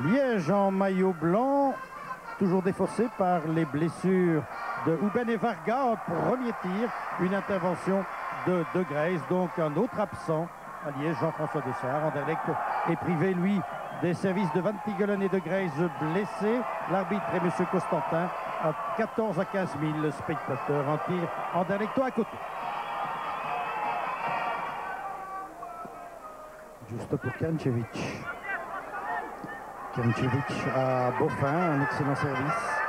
Liège en maillot blanc, toujours défaussé par les blessures de Houben et Varga. Premier tir, une intervention de De Grace, donc un autre absent à Liège, Jean-François Dessart. Anderlecht est privé, lui, des services de Van Tigelen et De Grace blessés. L'arbitre est M. Constantin, à 14 à 15 000 spectateurs. Un tir Anderlechtois à côté. Juste pour Kranjčević. Kranjčević à Boffin, un excellent service.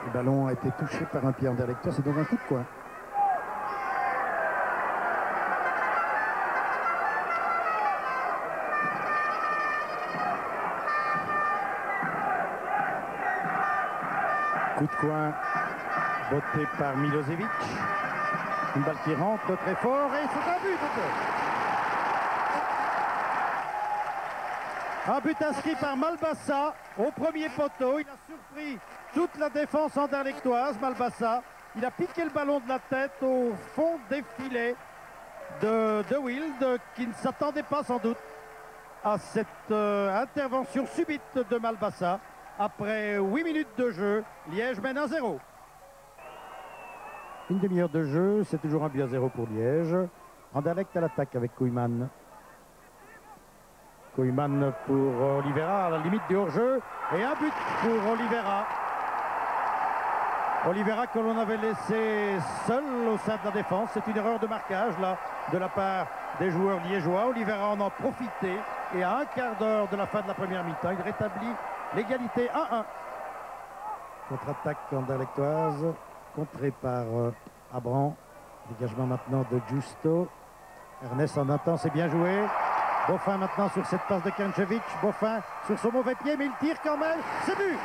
Le ballon a été touché par un pied Anderlechtois, c'est donc un coup de coin. Coup de coin botté par Milosevic. Une balle qui rentre très fort et c'est un but. Un but inscrit par Malbassa au premier poteau. Il a surpris toute la défense anderlechtoise, Malbassa. Il a piqué le ballon de la tête au fond des filets de Wild, qui ne s'attendait pas sans doute à cette intervention subite de Malbassa. Après 8 minutes de jeu, Liège mène 1-0. Une demi-heure de jeu, c'est toujours un but à 0 pour Liège. Anderlecht à l'attaque avec Koeman. Koeman pour Oliveira à la limite du hors-jeu. Et un but pour Oliveira. Oliveira que l'on avait laissé seul au sein de la défense. C'est une erreur de marquage là de la part des joueurs liégeois. Oliveira en a profité. Et à un quart d'heure de la fin de la première mi-temps, il rétablit l'égalité 1-1. Contre-attaque anderlechtoise, contrée par Abran. Dégagement maintenant de Justo. Ernest en un temps, c'est bien joué. Boffin maintenant sur cette passe de Kranjčević. Boffin sur son mauvais pied, mais il tire quand même. C'est but.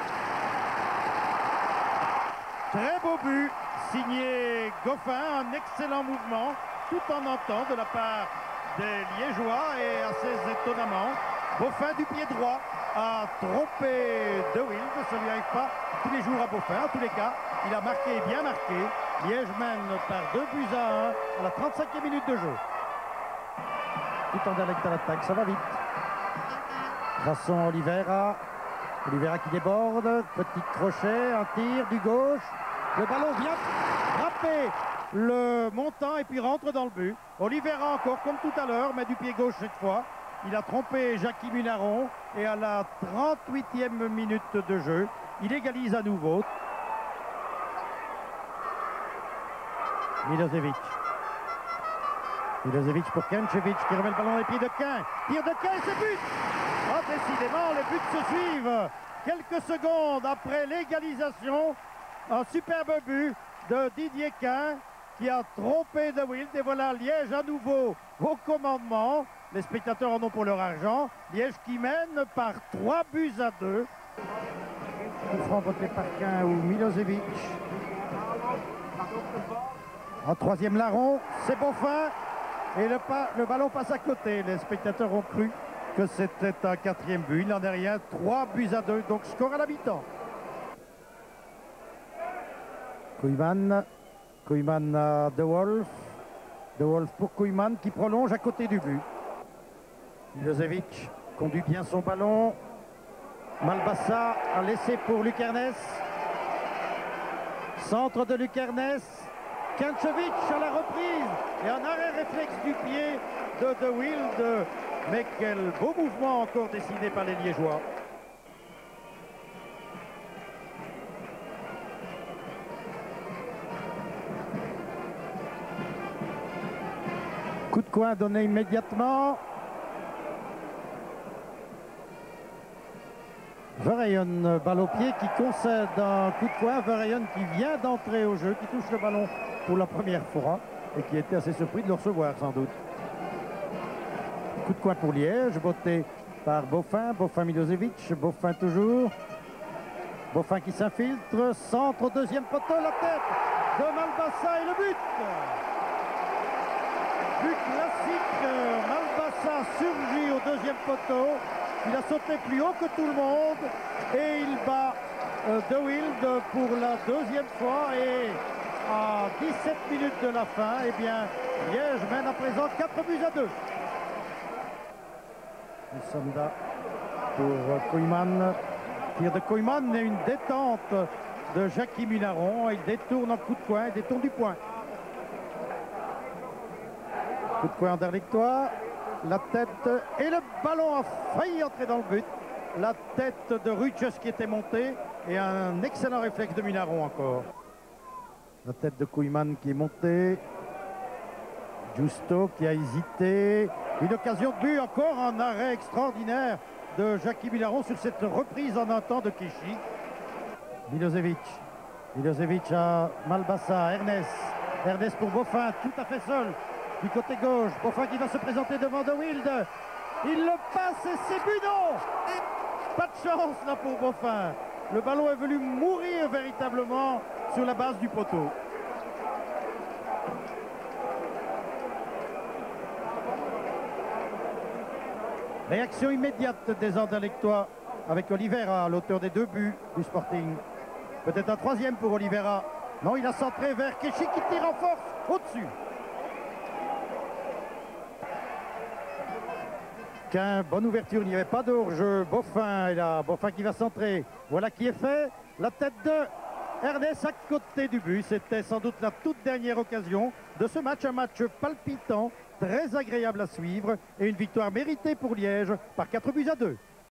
Très beau but, signé Goffin. Un excellent mouvement, tout en entend de la part des Liégeois et assez étonnamment. Boffin du pied droit a trompé De Wild. Ça ne lui arrive pas tous les jours à Boffin. En tous les cas, il a marqué, bien marqué. Liège mène par 2-1 à la 35e minute de jeu. Tout Anderlecht à l'attaque, ça va vite. Traçon Oliveira. Oliveira qui déborde. Petit crochet, un tir du gauche. Le ballon vient frapper le montant et puis rentre dans le but. Oliveira encore comme tout à l'heure, mais du pied gauche cette fois. Il a trompé Jackie Munaron et à la 38e minute de jeu, il égalise à nouveau. Milosevic. Milosevic pour Kranjčević qui remet le ballon dans les pieds de Quin. Tire de Quin, c'est but. Oh, décidément, les buts se suivent. Quelques secondes après l'égalisation, un superbe but de Didier Quin qui a trompé De Wild. Et voilà Liège à nouveau au commandement. Les spectateurs en ont pour leur argent. Liège qui mène par 3-2. Coup franc voté par Quin ou Milosevic. En troisième larron, c'est Boffin. Et le ballon passe à côté. Les spectateurs ont cru que c'était un quatrième but. Il n'en est rien. 3-2. Donc score à la mi-temps. Koeman. Koeman à De Wolf. De Wolf pour Koeman qui prolonge à côté du but. Milosevic conduit bien son ballon. Malbassa a laissé pour Lukernes. Centre de Lukernes. Kranjčević à la reprise. Et un arrêt réflexe du pied de Wild. Mais quel beau mouvement encore décidé par les Liégeois. Coup de coin donné immédiatement. Verheyen, balle au pied qui concède un coup de coin. Verheyen qui vient d'entrer au jeu, qui touche le ballon pour la première fois et qui était assez surpris de le recevoir sans doute. Coup de coin pour Liège, botté par Boffin. Boffin Milosevic, Boffin toujours. Boffin qui s'infiltre, centre au deuxième poteau, la tête de Malbassa et le but. But classique, Malbassa surgit au deuxième poteau. Il a sauté plus haut que tout le monde et il bat De Wild pour la deuxième fois. Et à 17 minutes de la fin, eh bien, Liège mène à présent 4-2. Nous sommes là pour Koyman. Tir de Koyman et une détente de Jackie Munaron. Il détourne en coup de poing, il détourne du point. Coup de poing en Derlictois. La tête et le ballon a failli entrer dans le but. La tête de Rutschers qui était montée et un excellent réflexe de Munaron encore. La tête de Koyman qui est montée. Justo qui a hésité. Une occasion de but, encore un arrêt extraordinaire de Jackie Munaron sur cette reprise en un temps de Clichy. Milosevic. Milosevic à Malbassa. Ernest pour Boffin, tout à fait seul. Du côté gauche, Boffin qui va se présenter devant De Wilde. Il le passe et c'est but, non! Pas de chance là pour Boffin. Le ballon est venu mourir véritablement sur la base du poteau. Réaction immédiate des Anderlechtois avec Oliveira, l'auteur des 2 buts du Sporting. Peut-être un 3e pour Oliveira. Non, il a centré vers Clichy qui tire en force au-dessus. Bonne ouverture, il n'y avait pas de hors-jeu. Boffin est là, Boffin qui va centrer. Voilà qui est fait. La tête de Ernest à côté du but. C'était sans doute la toute dernière occasion de ce match. Un match palpitant, très agréable à suivre. Et une victoire méritée pour Liège par 4 buts à 2.